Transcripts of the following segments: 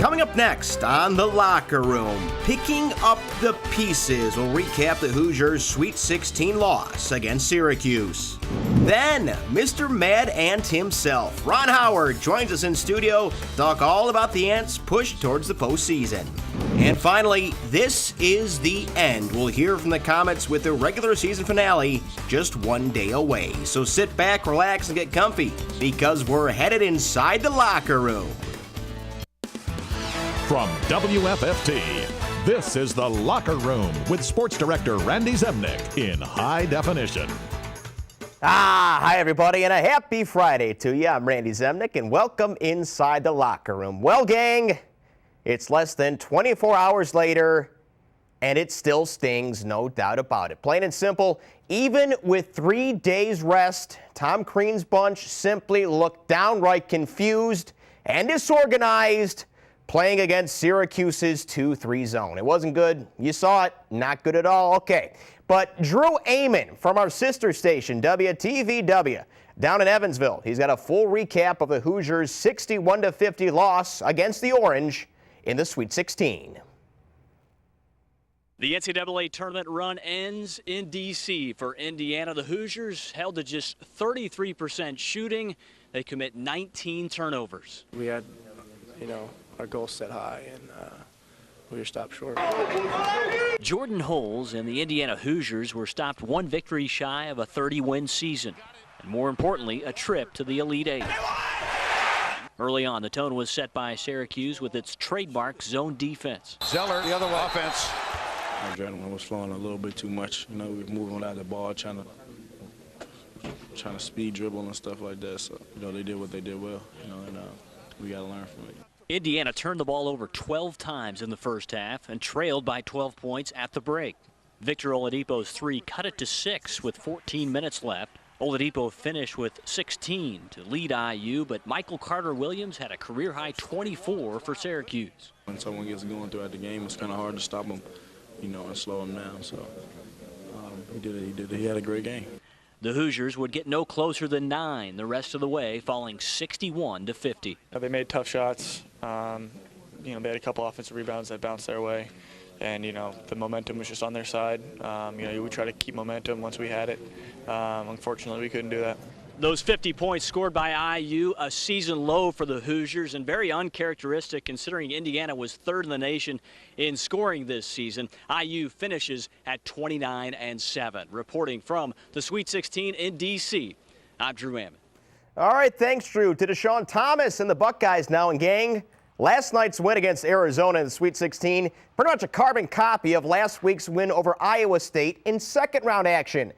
Coming up next on The Locker Room, picking up the pieces. We'll recap the Hoosiers' Sweet 16 loss against Syracuse. Then, Mr. Mad Ant himself, Ron Howard, joins us in studio to talk all about the Ants' push towards the postseason. And finally, this is the end. We'll hear from the Comets with the regular season finale just one day away. So sit back, relax, and get comfy, because we're headed inside the locker room. From WFFT, this is The Locker Room with Sports Director Randy Zemnick in high definition. Hi everybody, and a happy Friday to you. I'm Randy Zemnick, and welcome inside the locker room. Well, gang, it's less than 24 hours later, and it still stings, no doubt about it. Plain and simple, even with 3 days rest, Tom Crean's bunch simply looked downright confused and disorganized, playing against Syracuse's 2-3 zone. It wasn't good. You saw it. Not good at all. Okay. But Drew Amon from our sister station, WTVW, down in Evansville, he's got a full recap of the Hoosiers' 61-50 loss against the Orange in the Sweet 16. The NCAA tournament run ends in D.C. for Indiana. The Hoosiers held to just 33% shooting. They commit 19 turnovers. We had, our goals set high, and we were stopped short. Jordan Holes and the Indiana Hoosiers were stopped one victory shy of a 30-win season, and more importantly, a trip to the Elite Eight. Early on, the tone was set by Syracuse with its trademark zone defense. Zeller, the other offense. Our adrenaline was flowing a little bit too much. We were moving without the ball, trying to speed dribble and stuff like that. So, they did what they did well, and we got to learn from it. Indiana turned the ball over 12 times in the first half and trailed by 12 points at the break. Victor Oladipo's three cut it to 6 with 14 minutes left. Oladipo finished with 16 to lead IU, but Michael Carter-Williams had a career-high 24 for Syracuse. When someone gets going throughout the game, it's kind of hard to stop them, and slow them down. So he did it. He had a great game. The Hoosiers would get no closer than 9 the rest of the way, falling 61-50. They made tough shots. They had a couple offensive rebounds that bounced their way, and the momentum was just on their side. We tried to keep momentum once we had it. Unfortunately, we couldn't do that. Those 50 points scored by IU, a season low for the Hoosiers, and very uncharacteristic considering Indiana was third in the nation in scoring this season. IU finishes at 29-7. Reporting from the Sweet 16 in D.C., I'm Drew Amon. All right, thanks, Drew. To Deshaun Thomas and the Buckeyes now, and gang, last night's win against Arizona in the Sweet 16, pretty much a carbon copy of last week's win over Iowa State in second-round action.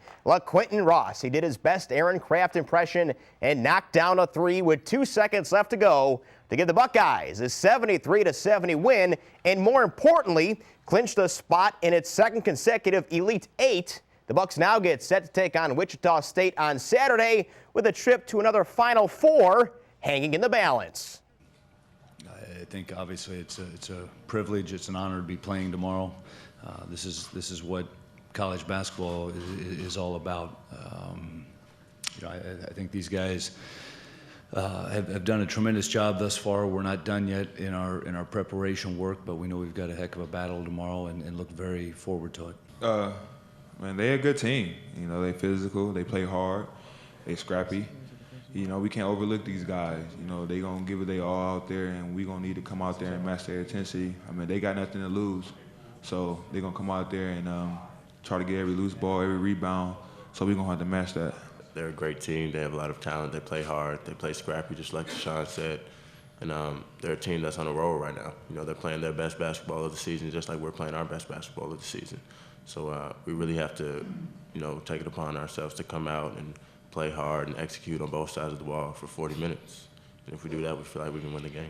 Quentin Ross, he did his best Aaron Craft impression and knocked down a 3 with 2 seconds left to go to give the Buckeyes a 73-70 win, and more importantly, clinched a spot in its second consecutive Elite Eight. The Bucks now get set to take on Wichita State on Saturday with a trip to another Final Four hanging in the balance. I think obviously it's a privilege. It's an honor to be playing tomorrow. This is what college basketball is all about. I think these guys have done a tremendous job thus far. We're not done yet in our preparation work, but we know we've got a heck of a battle tomorrow and look very forward to it. They're a good team. They physical, they play hard, they scrappy. We can't overlook these guys. They gonna give it their all out there, and we gonna need to come out there and match their intensity. They got nothing to lose, so they gonna come out there and try to get every loose ball, every rebound. So we gonna have to match that. They're a great team. They have a lot of talent. They play hard. They play scrappy, just like Deshaun said. And they're a team that's on a roll right now. They're playing their best basketball of the season, just like we're playing our best basketball of the season. So we really have to, take it upon ourselves to come out and play hard and execute on both sides of the ball for 40 minutes. And if we do that, we feel like we can win the game.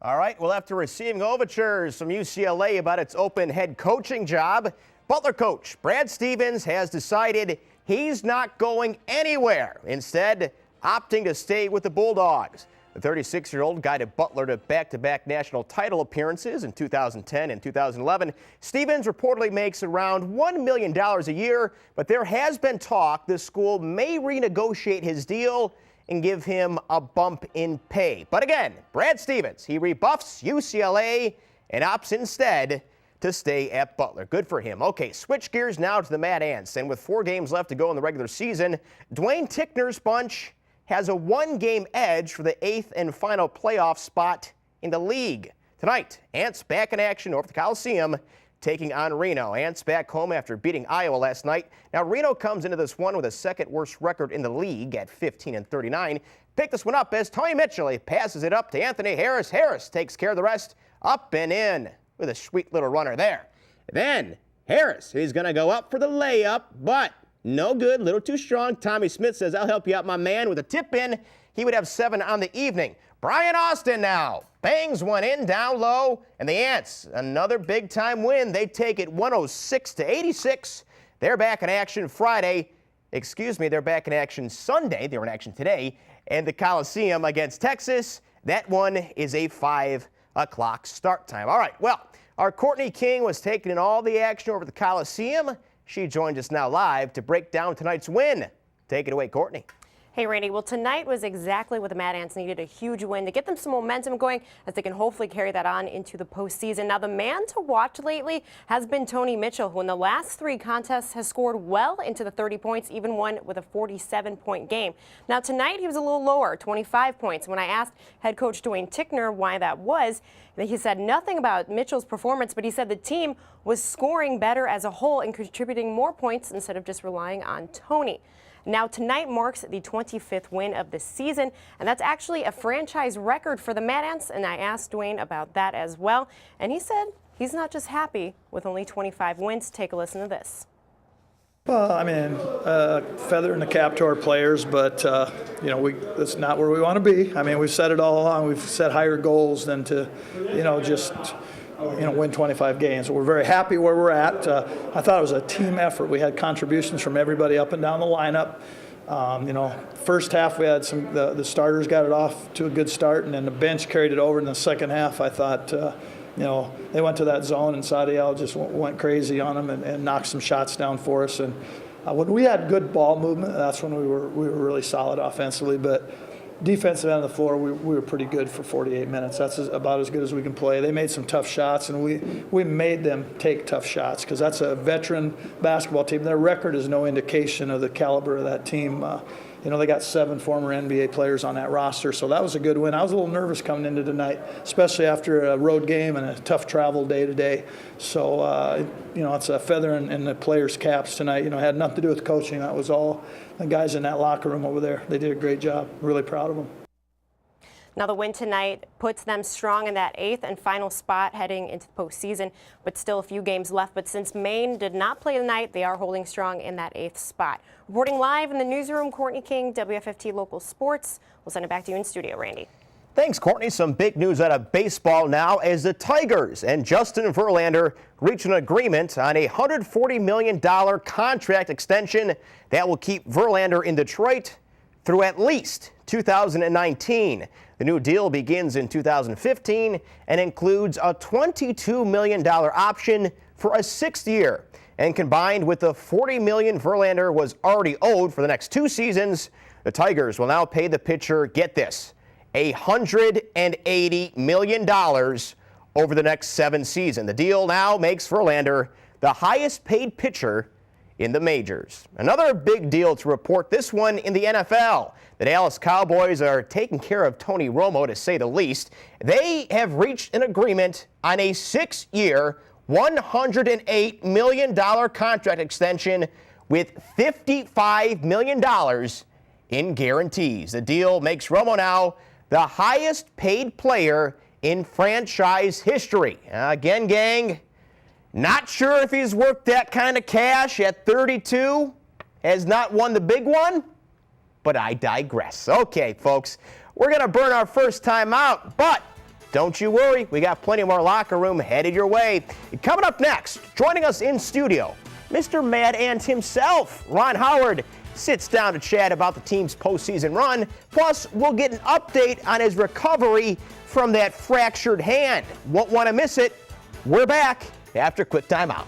All right, well, after receiving overtures from UCLA about its open head coaching job, Butler coach Brad Stevens has decided he's not going anywhere, instead opting to stay with the Bulldogs. The 36-year-old guided Butler to back-to-back national title appearances in 2010 and 2011. Stevens reportedly makes around $1 million a year, but there has been talk the school may renegotiate his deal and give him a bump in pay. But again, Brad Stevens, he rebuffs UCLA and opts instead to stay at Butler. Good for him. Okay, switch gears now to the Mad Ants. And with 4 games left to go in the regular season, Dwayne Tickner's bunch has a 1-game edge for the 8th and final playoff spot in the league. Tonight, Ants back in action over at the Coliseum, taking on Reno. Ants back home after beating Iowa last night. Now, Reno comes into this one with a second worst record in the league at 15-39. Pick this one up as Tony Mitchell, he passes it up to Anthony Harris. Harris takes care of the rest, up and in with a sweet little runner there. Then Harris, he's going to go up for the layup, but no good, little too strong. Tommy Smith says, I'll help you out, my man, with a tip in. He would have 7 on the evening. Brian Austin now bangs one in down low, and the Ants, another big-time win. They take it 106-86. They're back in action Friday. They're back in action Sunday. They were in action today. And the Coliseum against Texas. That one is a 5 o'clock start time. All right, well, our Courtney King was taking in all the action over the Coliseum. She joins us now live to break down tonight's win. Take it away, Courtney. Hey, Randy. Well, tonight was exactly what the Mad Ants needed, a huge win to get them some momentum going as they can hopefully carry that on into the postseason. Now, the man to watch lately has been Tony Mitchell, who in the last 3 contests has scored well into the 30 points, even one with a 47-point game. Now, tonight he was a little lower, 25 points. When I asked head coach Dwayne Tickner why that was, he said nothing about Mitchell's performance, but he said the team was scoring better as a whole and contributing more points instead of just relying on Tony. Now, tonight marks the 25th win of the season, and that's actually a franchise record for the Mad Ants, and I asked Dwayne about that as well, and he said he's not just happy with only 25 wins. Take a listen to this. Well, I mean, feather in the cap to our players, but, that's not where we want to be. I mean, we've said it all along. We've set higher goals than to, win 25 games. We're very happy where we're at. I thought it was a team effort. We had contributions from everybody up and down the lineup. First half we had the starters got it off to a good start, and then the bench carried it over in the second half. I thought, they went to that zone, and Sadiel just went crazy on them and knocked some shots down for us. And when we had good ball movement, that's when we were really solid offensively. But defensive end of the floor, we were pretty good for 48 minutes. That's about as good as we can play. They made some tough shots, and we made them take tough shots because that's a veteran basketball team. Their record is no indication of the caliber of that team. They got 7 former NBA players on that roster, so that was a good win. I was a little nervous coming into tonight, especially after a road game and a tough travel day to day. So, it's a feather in the players' caps tonight. It had nothing to do with coaching. That was all the guys in that locker room over there. They did a great job. Really proud of them. Now, the win tonight puts them strong in that 8th and final spot heading into the postseason, but still a few games left. But since Maine did not play tonight, they are holding strong in that 8th spot. Reporting live in the newsroom, Courtney King, WFFT Local Sports. We'll send it back to you in studio, Randy. Thanks, Courtney. Some big news out of baseball now as the Tigers and Justin Verlander reach an agreement on a $140 million contract extension that will keep Verlander in Detroit through at least 2019. The new deal begins in 2015 and includes a $22 million option for a 6th year. And combined with the $40 million Verlander was already owed for the next 2 seasons, the Tigers will now pay the pitcher, get this, $180 million over the next 7 seasons. The deal now makes Verlander the highest paid pitcher in the majors. Another big deal to report, this one in the NFL. The Dallas Cowboys are taking care of Tony Romo, to say the least. They have reached an agreement on a 6-year, $108 million contract extension with $55 million in guarantees. The deal makes Romo now the highest paid player in franchise history. Again, gang, not sure if he's worth that kind of cash at 32. Has not won the big one, but I digress. Okay, folks, we're going to burn our first time out, but don't you worry. We got plenty more locker room headed your way. Coming up next, joining us in studio, Mr. Mad Ant himself, Ron Howard, sits down to chat about the team's postseason run. Plus, we'll get an update on his recovery from that fractured hand. Won't want to miss it. We're back after a quick timeout.